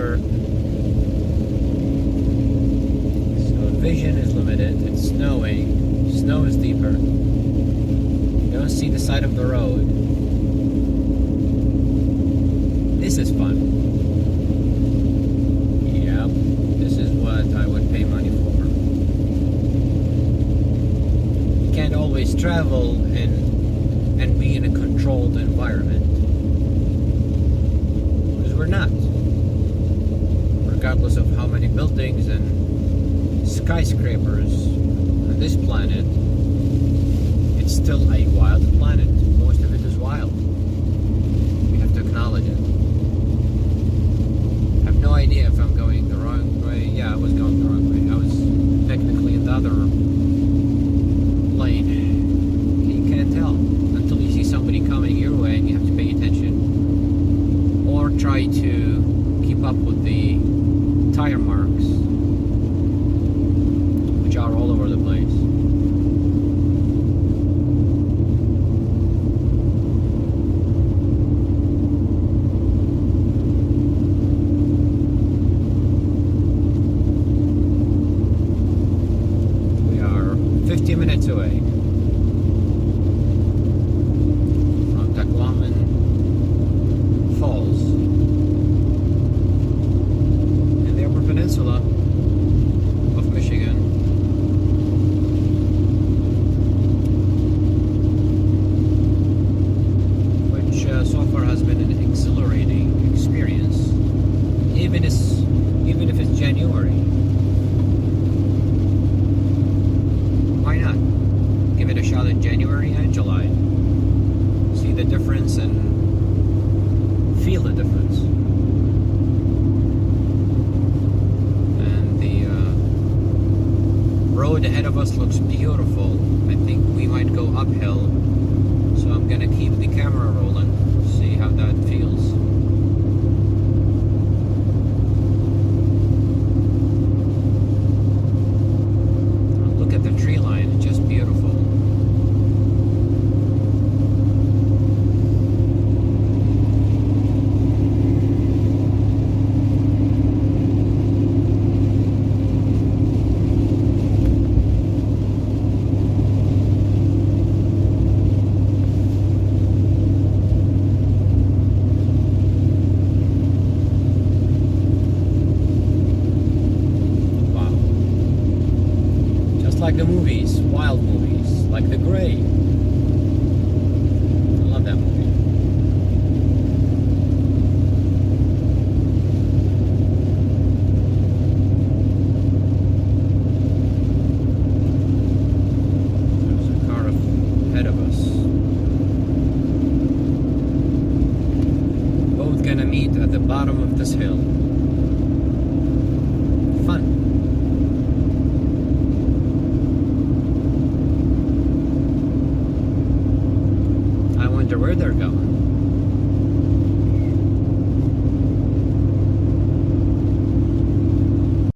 deeper. So vision is limited. It's snowing. Snow is deeper. You don't see the side of the road. This is fun. Yep, this is what I would pay money for. You can't always travel and be in a controlled environment. Because we're not. Regardless of how many buildings and skyscrapers on this planet, it's still a wild planet. Most of it is wild. We have to acknowledge it. I have no idea if I'm going the wrong way. Yeah, I was going the wrong way. I was technically in the other lane. You can't tell until you see somebody coming your way, and you have to pay attention. Or try to keep up with the tire marks, which are all over the place. We are 50 minutes away from Taquaman Falls in the Upper Peninsula of Michigan. Which so far has been an exhilarating experience, even if it's January. Why not give it a shot in January and July? See the difference and feel the difference. And the road ahead of us looks beautiful. I think we might go uphill, so I'm gonna keep the camera rolling, see how that feels. Look at the tree line, it's just beautiful. Wow. Just like the movies, wild movies, like The Grey. I love that movie. There's a car ahead of us. Both gonna meet at the bottom of this hill. Fun. I wonder where they're going.